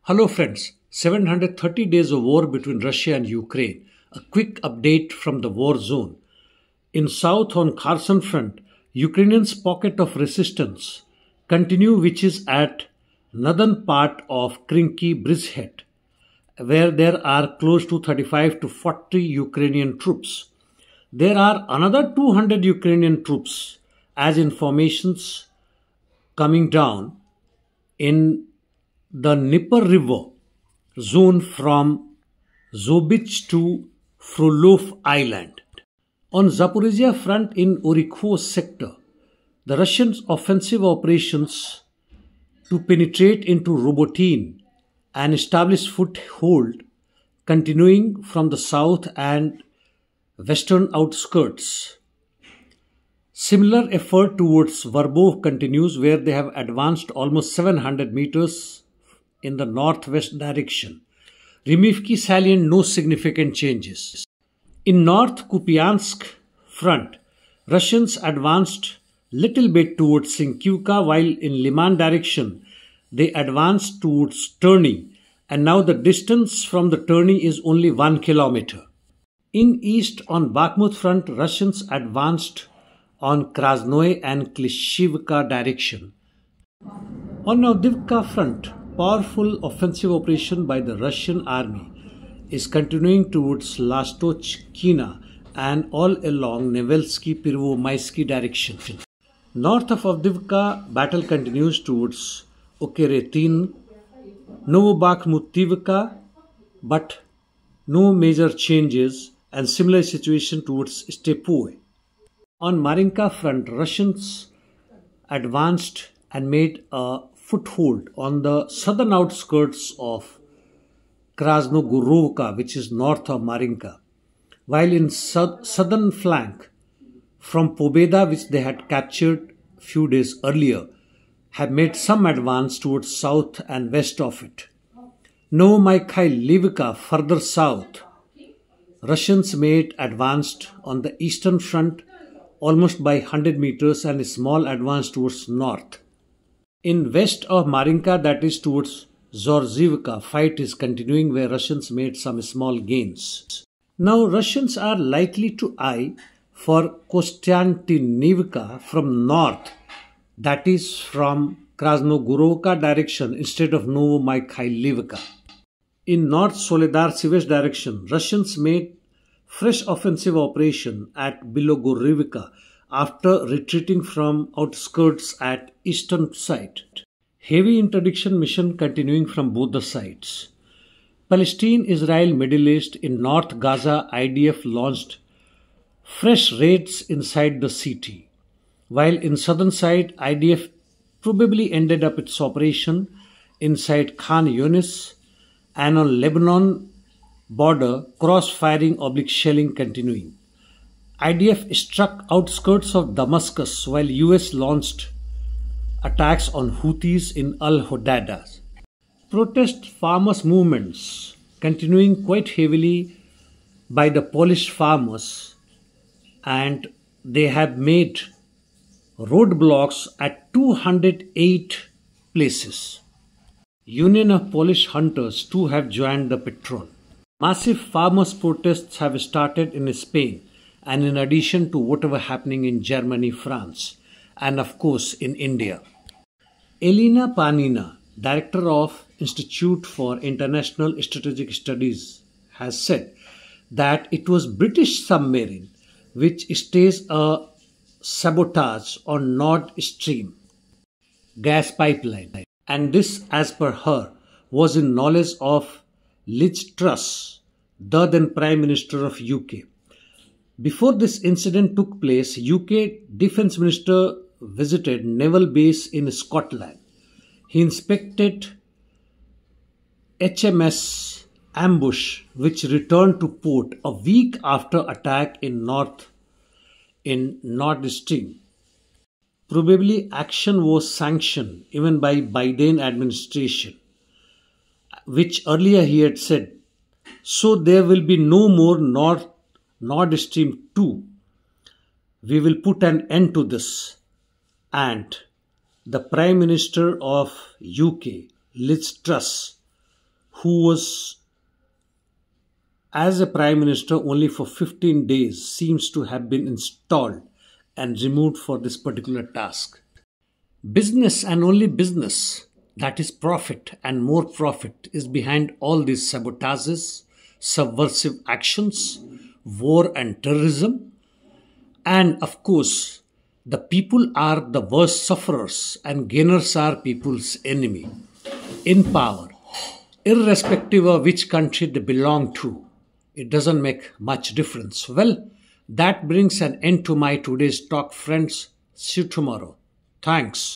Hello friends, 730 days of war between Russia and Ukraine. A quick update from the war zone. In south on Kherson front, Ukrainians' pocket of resistance continue, which is at northern part of Krinky bridgehead, where there are close to 35 to 40 Ukrainian troops. There are another 200 Ukrainian troops as informations coming down in the Dnieper River zone from Zobich to Frolov Island. On Zaporizhia front in Orikho sector, the Russian offensive operations to penetrate into Robotyne and establish foothold continuing from the south and western outskirts. Similar effort towards Verbov continues, where they have advanced almost 700 meters in the northwest direction. Rimivki salient, no significant changes. In North Kupiansk front, Russians advanced little bit towards Sinkivka, while in Liman direction they advanced towards Terny, and now the distance from the Terny is only 1 kilometer. In east on Bakhmut front, Russians advanced on Krasnoye and Klishivka direction. On Avdiivka front, powerful offensive operation by the Russian army is continuing towards Lastochkina and all along Nevelsky-Pervomaisky direction. North of Avdiivka, battle continues towards Okeretin, Novobakhmutivka, but no major changes, and similar situation towards Stepoe. On Marinka front, Russians advanced and made a foothold on the southern outskirts of Krasnogorovka, which is north of Marinka, while in southern flank from Pobeda, which they had captured few days earlier, have made some advance towards south and west of it. Novomykhailivka further south, Russians made advanced on the eastern front almost by 100 meters and a small advance towards north. In west of Marinka, that is towards Zorzivka, fight is continuing, where Russians made some small gains. Now Russians are likely to eye for Kostiantynivka from north, that is from Krasnogorovka direction instead of Novomykhailivka. In north Soledar-Sivers direction, Russians made fresh offensive operation at Bilogorivka after retreating from outskirts at eastern side. Heavy interdiction mission continuing from both the sides. Palestine Israel Middle East in North Gaza, IDF launched fresh raids inside the city, while in southern side IDF probably ended up its operation inside Khan Yunis, and on Lebanon border cross-firing / shelling continuing. IDF struck outskirts of Damascus, while US launched attacks on Houthis in Al-Hodada. Protest farmers' movements continuing quite heavily by the Polish farmers, and they have made roadblocks at 208 places. Union of Polish Hunters too have joined the patrol. Massive farmers' protests have started in Spain, and in addition to whatever happening in Germany, France, and of course in India. Elena Panina, director of Institute for International Strategic Studies, has said that it was British submarine which staged a sabotage on Nord Stream gas pipeline, and this, as per her, was in knowledge of Liz Truss, the then Prime Minister of UK. Before this incident took place, UK Defence Minister visited naval base in Scotland. He inspected HMS Ambush, which returned to port a week after attack in Nord Stream. Probably action was sanctioned even by Biden administration, which earlier he had said, so there will be no more Nord Stream 2. We will put an end to this. And the Prime Minister of UK, Liz Truss, who was as a prime minister only for 15 days, seems to have been installed and removed for this particular task. Business and only business, that is profit and more profit, is behind all these sabotages, subversive actions, war and terrorism. And of course, the people are the worst sufferers and gainers are people's enemy in power, irrespective of which country they belong to. It doesn't make much difference. Well, that brings an end to my today's talk, friends. See you tomorrow. Thanks.